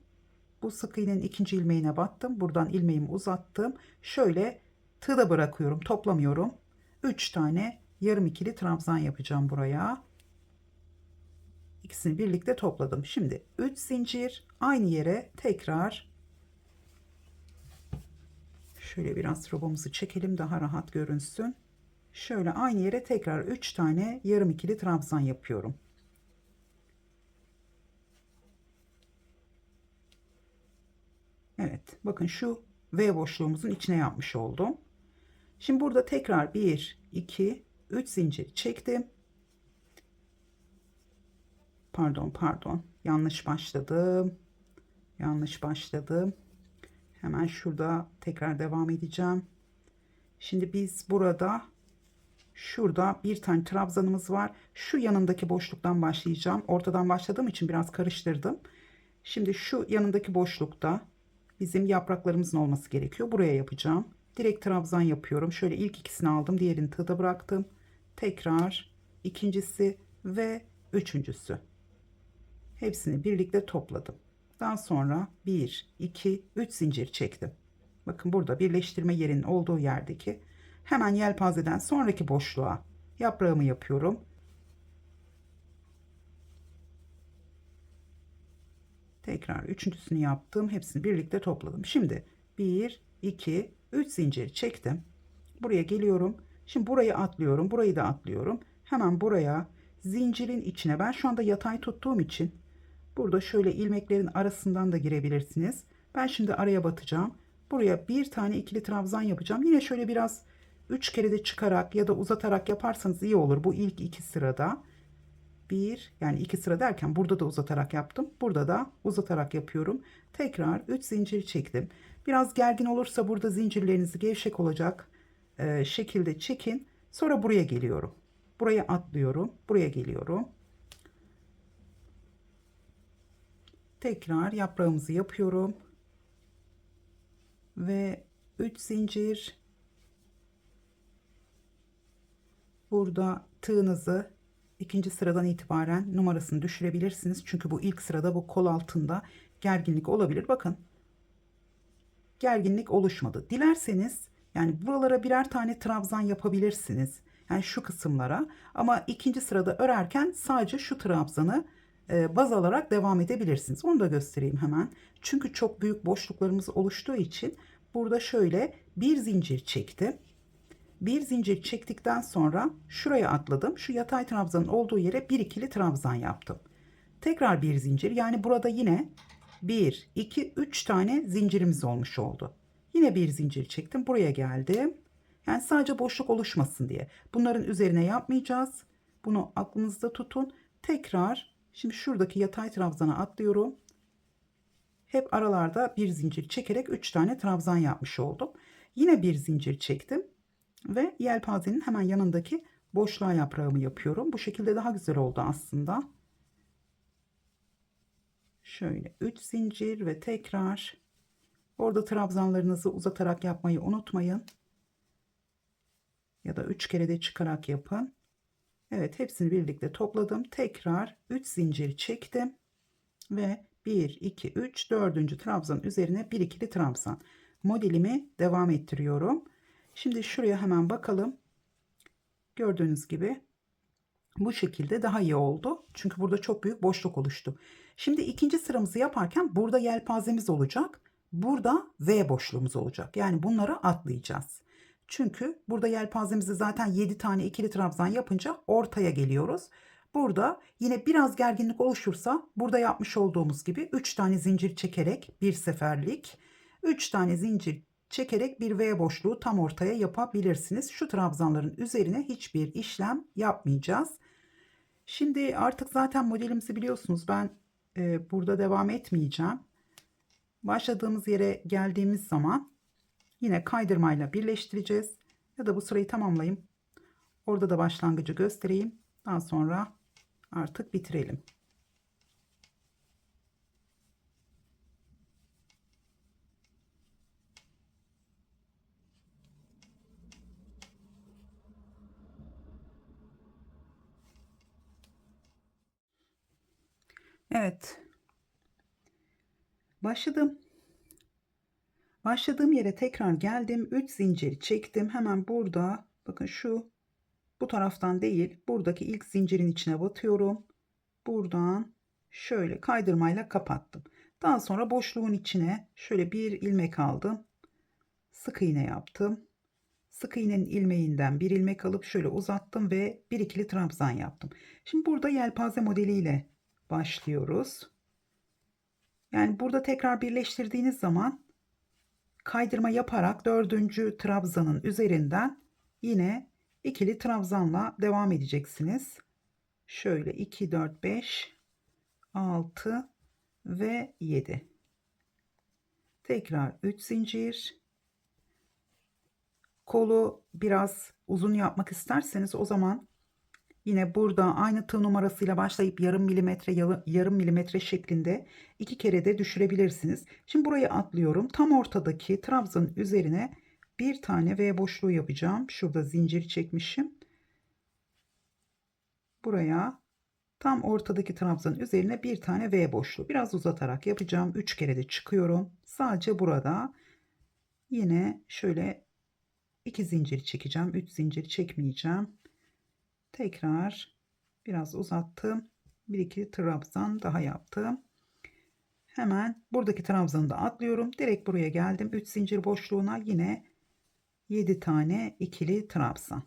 Bu sık iğnenin ikinci ilmeğine battım. Buradan ilmeğimi uzattım. Şöyle tığda bırakıyorum, toplamıyorum. 3 tane yarım ikili trabzan yapacağım buraya. İkisini birlikte topladım. Şimdi 3 zincir aynı yere tekrar. Şöyle biraz robamızı çekelim daha rahat görünsün. Şöyle aynı yere tekrar 3 tane yarım ikili trabzan yapıyorum. Evet, bakın şu V boşluğumuzun içine yapmış oldum. Şimdi burada tekrar 1 2 3 zincir çektim. Pardon, yanlış başladım. Hemen şurada tekrar devam edeceğim. Şimdi biz burada şurada bir tane trabzanımız var. Şu yanındaki boşluktan başlayacağım. Ortadan başladığım için biraz karıştırdım. Şimdi şu yanındaki boşlukta bizim yapraklarımızın olması gerekiyor. Buraya yapacağım. Direkt trabzan yapıyorum. Şöyle ilk ikisini aldım. Diğerini tığda bıraktım. Tekrar ikincisi ve üçüncüsü. Hepsini birlikte topladım. Daha sonra 1, 2, 3 zincir çektim. Bakın burada birleştirme yerinin olduğu yerdeki hemen yelpazeden sonraki boşluğa yaprağımı yapıyorum. Tekrar üçüncüsünü yaptım. Hepsini birlikte topladım. Şimdi 1, 2, 3 zincir çektim. Buraya geliyorum. Şimdi burayı atlıyorum. Burayı da atlıyorum. Hemen buraya zincirin içine, ben şu anda yatay tuttuğum için burada şöyle ilmeklerin arasından da girebilirsiniz. Ben şimdi araya batacağım. Buraya bir tane ikili trabzan yapacağım. Yine şöyle biraz 3 kere de çıkarak ya da uzatarak yaparsanız iyi olur. Bu ilk iki sırada. 1, yani 2 sıra derken burada da uzatarak yaptım. Burada da uzatarak yapıyorum. Tekrar 3 zincir çektim. Biraz gergin olursa burada zincirlerinizi gevşek olacak şekilde çekin. Sonra buraya geliyorum. Buraya atlıyorum. Buraya geliyorum. Tekrar yaprağımızı yapıyorum. Ve 3 zincir. Burada tığınızı ikinci sıradan itibaren numarasını düşürebilirsiniz. Çünkü bu ilk sırada bu kol altında gerginlik olabilir. Bakın, gerginlik oluşmadı. Dilerseniz yani buralara birer tane trabzan yapabilirsiniz. Yani şu kısımlara, ama ikinci sırada örerken sadece şu trabzanı baz alarak devam edebilirsiniz. Onu da göstereyim hemen. Çünkü çok büyük boşluklarımız oluştuğu için burada şöyle bir zincir çektim. Bir zincir çektikten sonra şuraya atladım. Şu yatay trabzanın olduğu yere bir ikili trabzan yaptım. Tekrar bir zincir, yani burada yine 1 2 3 tane zincirimiz olmuş oldu. Yine bir zincir çektim, buraya geldim. Yani sadece boşluk oluşmasın diye. Bunların üzerine yapmayacağız. Bunu aklınızda tutun. Tekrar şimdi şuradaki yatay trabzana atlıyorum. Hep aralarda bir zincir çekerek 3 tane trabzan yapmış oldum. Yine bir zincir çektim ve yelpazenin hemen yanındaki boşluğa yaprağımı yapıyorum. Bu şekilde daha güzel oldu aslında. Şöyle 3 zincir ve tekrar orada trabzanlarınızı uzatarak yapmayı unutmayın. Ya da 3 kere de çıkarak yapın. Evet, hepsini birlikte topladım. Tekrar 3 zincir çektim ve 1 2 3 4. trabzan üzerine bir ikili trabzan modelimi devam ettiriyorum. Şimdi şuraya hemen bakalım. Gördüğünüz gibi bu şekilde daha iyi oldu. Çünkü burada çok büyük boşluk oluştu. Şimdi ikinci sıramızı yaparken burada yelpazemiz olacak. Burada V boşluğumuz olacak. Yani bunları atlayacağız. Çünkü burada yelpazemizi zaten 7 tane ikili trabzan yapınca ortaya geliyoruz. Burada yine biraz gerginlik oluşursa burada yapmış olduğumuz gibi 3 tane zincir çekerek bir seferlik 3 tane zincir çekerek bir V boşluğu tam ortaya yapabilirsiniz. Şu trabzanların üzerine hiçbir işlem yapmayacağız. Şimdi artık zaten modelimizi biliyorsunuz. Ben burada devam etmeyeceğim. Başladığımız yere geldiğimiz zaman yine kaydırmayla birleştireceğiz. Ya da bu sırayı tamamlayayım. Orada da başlangıcı göstereyim. Daha sonra artık bitirelim. Evet. Başladım. Başladığım yere tekrar geldim. 3 zincir çektim. Hemen burada bakın, bu taraftan değil, buradaki ilk zincirin içine batıyorum. Buradan şöyle kaydırmayla kapattım. Daha sonra boşluğun içine şöyle bir ilmek aldım. Sık iğne yaptım. Sık iğnenin ilmeğinden bir ilmek alıp şöyle uzattım ve bir ikili trabzan yaptım. Şimdi burada yelpaze modeliyle başlıyoruz. Yani burada tekrar birleştirdiğiniz zaman kaydırma yaparak dördüncü trabzanın üzerinden yine ikili trabzanla devam edeceksiniz. Şöyle 2 4 5 6 ve 7. Tekrar 3 zincir. Kolu biraz uzun yapmak isterseniz o zaman yine burada aynı tığ numarasıyla başlayıp yarım milimetre yarım milimetre şeklinde 2 kere de düşürebilirsiniz. Şimdi burayı atlıyorum. Tam ortadaki trabzanın üzerine bir tane V boşluğu yapacağım. Şurada zincir çekmişim. Buraya tam ortadaki trabzanın üzerine bir tane V boşluğu. Biraz uzatarak yapacağım. 3 kere de çıkıyorum. Sadece burada yine şöyle 2 zincir çekeceğim. 3 zincir çekmeyeceğim. Tekrar biraz uzattım. Bir iki trabzan daha yaptım. Hemen buradaki trabzanı da atlıyorum. Direkt buraya geldim. 3 zincir boşluğuna yine 7 tane ikili trabzan.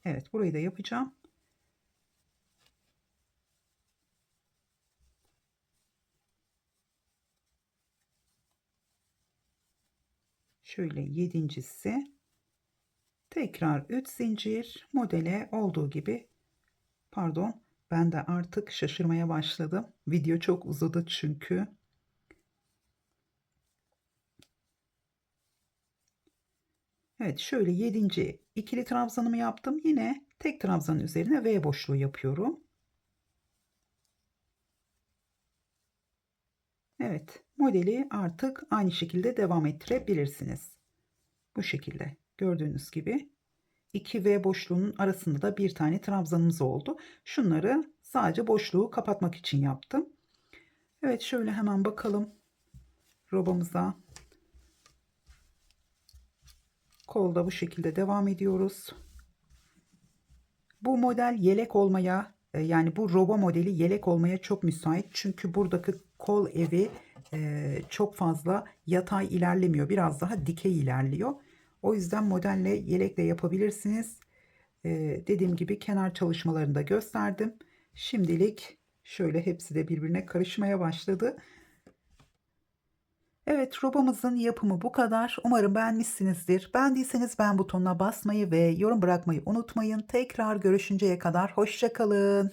Evet, burayı da yapacağım. Şöyle yedincisi. Tekrar 3 zincir modele olduğu gibi, pardon, Ben de artık şaşırmaya başladım. Video çok uzadı çünkü. Evet, şöyle 7. ikili trabzanımı yaptım. Yine tek trabzanın üzerine V boşluğu yapıyorum. Evet, modeli artık aynı şekilde devam ettirebilirsiniz. Bu şekilde gördüğünüz gibi 2 V boşluğunun arasında da bir tane trabzanımız oldu. Şunları sadece boşluğu kapatmak için yaptım. Evet, şöyle hemen bakalım robamıza. Kolda bu şekilde devam ediyoruz. Bu model yelek olmaya yani bu roba modeli yelek olmaya çok müsait. Çünkü buradaki kol evi çok fazla yatay ilerlemiyor. Biraz daha dikey ilerliyor. O yüzden modelle yelekle yapabilirsiniz. Dediğim gibi kenar çalışmalarını da gösterdim. Şimdilik şöyle hepsi de birbirine karışmaya başladı. Evet, robamızın yapımı bu kadar. Umarım beğenmişsinizdir. Beğendiyseniz beğen butonuna basmayı ve yorum bırakmayı unutmayın. Tekrar görüşünceye kadar hoşça kalın.